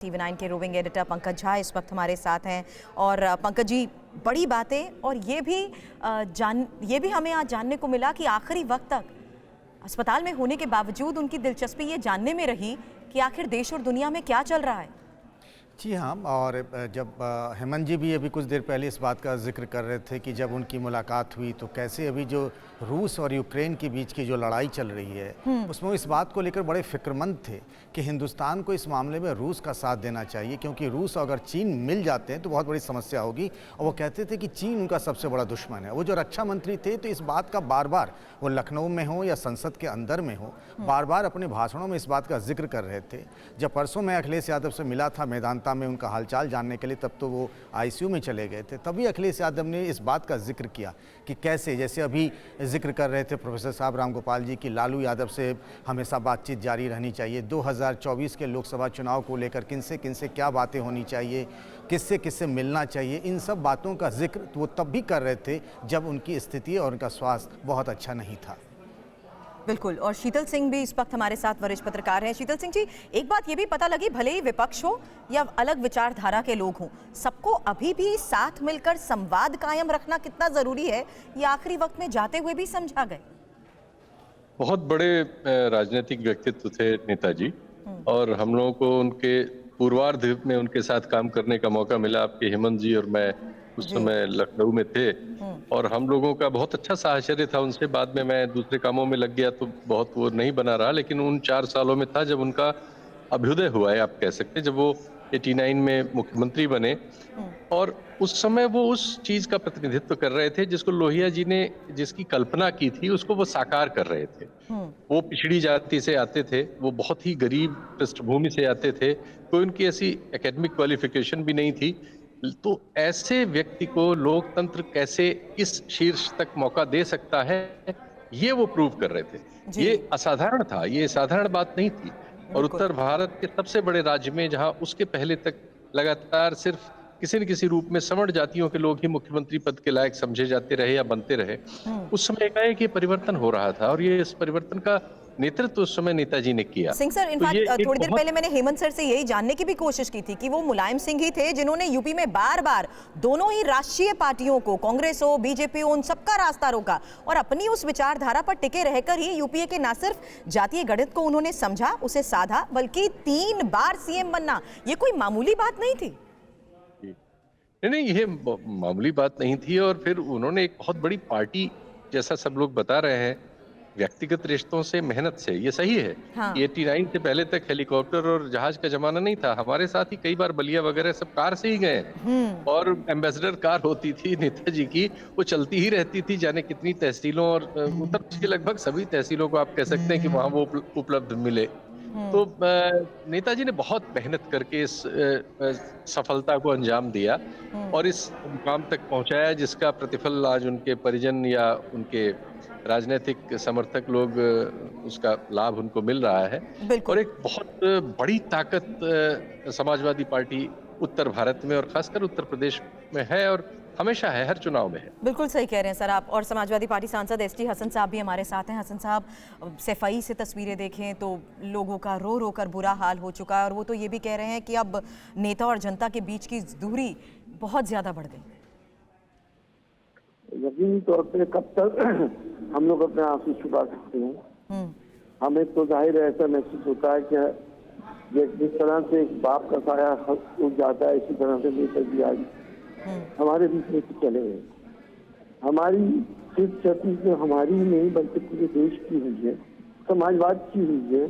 TV9 के roving editor Pankaj Jha इस वक्त हमारे साथ हैं। और पंकज जी, बड़ी बातें और ये भी हमें आज जानने को मिला कि आखिरी वक्त तक अस्पताल में होने के बावजूद उनकी दिलचस्पी ये जानने में रही कि आखिर देश और दुनिया में क्या चल रहा है। जी हाँ, और जब हेमंत जी भी अभी कुछ देर पहले इस बात का जिक्र कर रहे थे कि जब उनकी मुलाकात हुई तो कैसे अभी जो रूस और यूक्रेन के बीच की जो लड़ाई चल रही है उसमें वो इस बात को लेकर बड़े फिक्रमंद थे कि हिंदुस्तान को इस मामले में रूस का साथ देना चाहिए, क्योंकि रूस अगर चीन मिल जाते हैं तो बहुत बड़ी समस्या होगी। और वो कहते थे कि चीन उनका सबसे बड़ा दुश्मन है। वो जो रक्षा मंत्री थे तो इस बात का बार बार, वो लखनऊ में हो या संसद के अंदर में हो, बार बार अपने भाषणों में इस बात का जिक्र कर रहे थे। जब परसों मैं अखिलेश यादव से मिला था मेदांता में उनका हालचाल जानने के लिए, तब तो वो आईसीयू में चले गए थे, तभी अखिलेश यादव ने इस बात का जिक्र किया कि कैसे, जैसे अभी जिक्र कर रहे थे प्रोफेसर साहब राम गोपाल जी की लालू यादव से हमेशा बातचीत जारी रहनी चाहिए, 2024 के लोकसभा चुनाव को लेकर किनसे किनसे क्या बातें होनी चाहिए, किससे किससे मिलना चाहिए, इन सब बातों का जिक्र वो तब भी कर रहे थे जब उनकी स्थिति और उनका स्वास्थ्य बहुत अच्छा नहीं था। बिल्कुल। और शीतल सिंह भी इस वक्त हमारे साथ वरिष्ठ पत्रकार हैं। शीतल सिंह जी, एक बात ये भी पता लगी, भले ही विपक्ष हो या अलग विचारधारा के लोग हों, सबको अभी भी साथ मिलकर संवाद कायम रखना कितना जरूरी है, ये आखिरी वक्त में जाते हुए भी समझा गए। बहुत बड़े राजनीतिक व्यक्तित्व थे नेताजी, और हम लोगों को उनके पूर्वार्ध में उनके साथ काम करने का मौका मिला। आपके हेमंत जी और मैं उस समय लखनऊ में थे, और हम लोगों का बहुत अच्छा साहचर्य था उनसे। बाद में मैं दूसरे कामों में लग गया तो बहुत वो नहीं बना रहा, लेकिन उन 4 सालों में था जब उनका अभ्युदय हुआ है, आप कह सकते हैं, जब वो 89 में मुख्यमंत्री बने। और उस समय वो उस चीज का प्रतिनिधित्व कर रहे थे जिसको लोहिया जी ने जिसकी कल्पना की थी, उसको वो साकार कर रहे थे। वो पिछड़ी जाति से आते थे, वो बहुत ही गरीब पृष्ठभूमि से आते थे, कोई उनकी ऐसी एकेडमिक क्वालिफिकेशन भी नहीं थी। तो ऐसे व्यक्ति को लोकतंत्र कैसे इस शीर्ष तक मौका दे सकता है, ये वो प्रूव कर रहे थे। ये असाधारण था, ये साधारण बात नहीं थी। और उत्तर भारत के सबसे बड़े राज्य में, जहां उसके पहले तक लगातार सिर्फ किसी न किसी रूप में सवर्ण जातियों के लोग ही मुख्यमंत्री पद के लायक समझे जाते रहे या बनते रहे, उस समय एकाएक ये परिवर्तन हो रहा था, और ये इस परिवर्तन का नेतृत्व उस समय नेताजी ने किया। सिंह सर, इनफैक्ट थोड़ी देर पहले मैंने हेमंत सर से यही जानने की भी कोशिश की थी कि वो मुलायम सिंह ही थे जिन्होंने यूपी में बार बार दोनों ही राष्ट्रीय पार्टियों को, कांग्रेस हो बीजेपी हो, उन सबका रास्ता रोका, और अपनी उस विचारधारा पर टिके रहकर ही यूपीए के न सिर्फ जातीय गणित को उन्होंने समझा, उसे साधा, बल्कि 3 बार सीएम बनना ये कोई मामूली बात नहीं थी। नहीं, ये मामूली बात नहीं थी। और फिर उन्होंने एक बहुत बड़ी पार्टी, जैसा सब लोग बता रहे हैं, व्यक्तिगत रिश्तों से, मेहनत से, ये सही है। हाँ। 89 से पहले तक हेलीकॉप्टर और जहाज का जमाना नहीं था। हमारे साथ ही कई बार बलिया वगैरह सब कार से ही गए, और एम्बेसडर कार होती थी नेताजी की, वो चलती ही रहती थी, जाने कितनी तहसीलों और उत्तर प्रदेश के लगभग सभी तहसीलों को आप कह सकते हैं कि वहां वो उपलब्ध मिले। तो नेताजी ने बहुत मेहनत करके इस सफलता को अंजाम दिया और इस मुकाम तक पहुंचाया, जिसका प्रतिफल आज उनके परिजन या उनके राजनीतिक समर्थक लोग, उसका लाभ उनको मिल रहा है। और एक बहुत बड़ी ताकत समाजवादी पार्टी उत्तर भारत में और खासकर उत्तर प्रदेश में है, और हमेशा है, हर चुनाव में है। बिल्कुल सही कह रहे हैं सर आप। और समाजवादी पार्टी सांसद एसटी हसन साहब भी हमारे साथ हैं। हसन साहब, सफाई से तस्वीरें देखें तो लोगों का रो रो कर बुरा हाल हो चुका है, और वो तो ये भी कह रहे हैं कि अब नेता और जनता के बीच की दूरी बहुत ज्यादा बढ़ गई। यकीनी तौर पे कब तक हम लोग अपने आंसू छुपा सकते हैं। हमें तो जाहिर ऐसा महसूस होता है कि जिस तरह से एक बाप का साया उठ जाता है, इसी तरह से नेताजी आज हमारे बीच में चले गए। हमारी सिर्फ क्षति जो हमारी नहीं बल्कि पूरे देश की हुई है, समाजवाद की हुई है।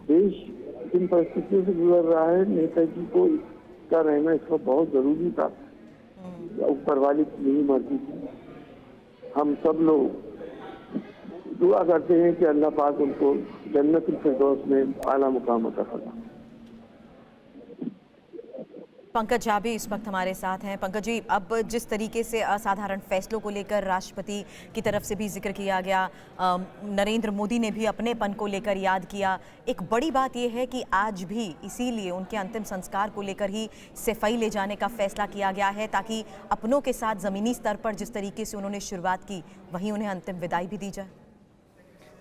देश जिन परिस्थितियों से गुजर रहा है, नेताजी को इसका रहना इसका बहुत जरूरी था। ऊपर वाले की यही मर्जी थी। हम सब लोग दुआ करते हैं कि अल्लाह पाक उनको जन्नतुल फिरदौस में आला मुकाम अता फरमाए। पंकज झा भी इस वक्त हमारे साथ हैं। पंकज जी, अब जिस तरीके से असाधारण फैसलों को लेकर राष्ट्रपति की तरफ से भी जिक्र किया गया, नरेंद्र मोदी ने भी अपनेपन को लेकर याद किया, एक बड़ी बात यह है कि आज भी इसीलिए उनके अंतिम संस्कार को लेकर ही सफाई ले जाने का फैसला किया गया है, ताकि अपनों के साथ ज़मीनी स्तर पर जिस तरीके से उन्होंने शुरुआत की, वहीं उन्हें अंतिम विदाई भी दी जाए।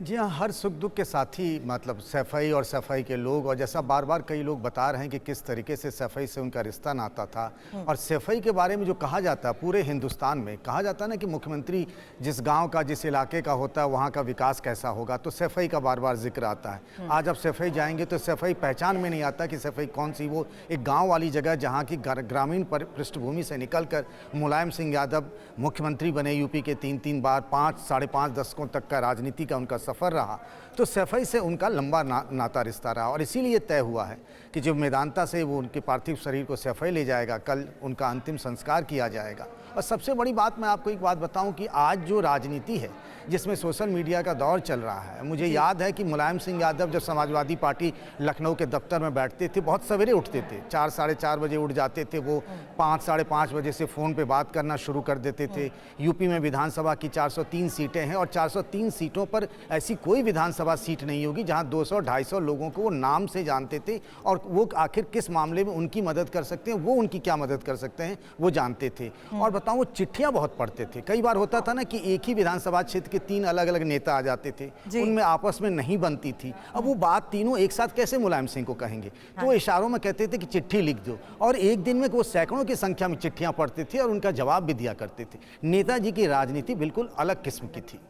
जी हाँ, हर सुख दुख के साथ ही मतलब सैफई और सैफई के लोग, और जैसा बार बार कई लोग बता रहे हैं कि किस तरीके से सैफई से उनका रिश्ता नाता था। और सैफई के बारे में जो कहा जाता है पूरे हिंदुस्तान में, कहा जाता है ना कि मुख्यमंत्री जिस गांव का जिस इलाके का होता है वहाँ का विकास कैसा होगा, तो सैफई का बार बार जिक्र आता है। आज आप सैफई जाएंगे तो सैफई पहचान में नहीं आता कि सैफई कौन सी, वो एक गाँव वाली जगह जहाँ की ग्रामीण पृष्ठभूमि से निकल कर मुलायम सिंह यादव मुख्यमंत्री बने यूपी के 3-3 बार, 5 साढ़े 5 दशकों तक का राजनीति का उनका सफ़र रहा। तो सैफई से उनका लंबा नाता रिश्ता रहा, और इसीलिए तय हुआ है कि जब मैदानता से वो उनके पार्थिव शरीर को सैफई ले जाएगा, कल उनका अंतिम संस्कार किया जाएगा। और सबसे बड़ी बात, मैं आपको एक बात बताऊं कि आज जो राजनीति है जिसमें सोशल मीडिया का दौर चल रहा है, मुझे याद है कि मुलायम सिंह यादव जब समाजवादी पार्टी लखनऊ के दफ्तर में बैठते थे, बहुत सवेरे उठते थे, 4 साढ़े 4 बजे उठ जाते थे। वो 5 साढ़े 5 बजे से फ़ोन पे बात करना शुरू कर देते थे। यूपी में विधानसभा की 403 सीटें हैं, और 403 सीटों पर ऐसी कोई विधानसभा सीट नहीं होगी जहां 200-250 लोगों को वो नाम से जानते थे, और वो आखिर किस मामले में उनकी मदद कर सकते हैं, वो उनकी क्या मदद कर सकते हैं, वो जानते थे। और बताऊं, वो चिट्ठियां बहुत पढ़ते थे। कई बार होता था ना कि एक ही विधानसभा क्षेत्र के 3 अलग अलग नेता आ जाते थे, उनमें आपस में नहीं बनती थी। अब वो बात तीनों एक साथ कैसे मुलायम सिंह को कहेंगे, तो वो इशारों में कहते थे कि चिट्ठी लिख दो, और एक दिन में वो सैकड़ों की संख्या में चिट्ठियां पढ़ते थे और उनका जवाब भी दिया करते थे। नेताजी की राजनीति बिल्कुल अलग किस्म की थी,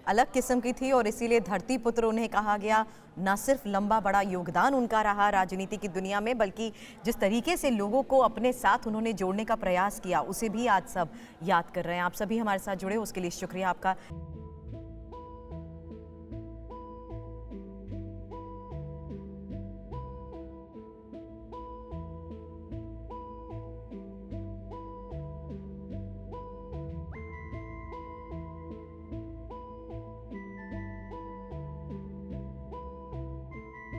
अलग किस्म की थी, और इसीलिए धरती पुत्र उन्हें कहा गया। न सिर्फ लंबा बड़ा योगदान उनका रहा राजनीति की दुनिया में, बल्कि जिस तरीके से लोगों को अपने साथ उन्होंने जोड़ने का प्रयास किया, उसे भी आज सब याद कर रहे हैं। आप सभी हमारे साथ जुड़े, उसके लिए शुक्रिया आपका।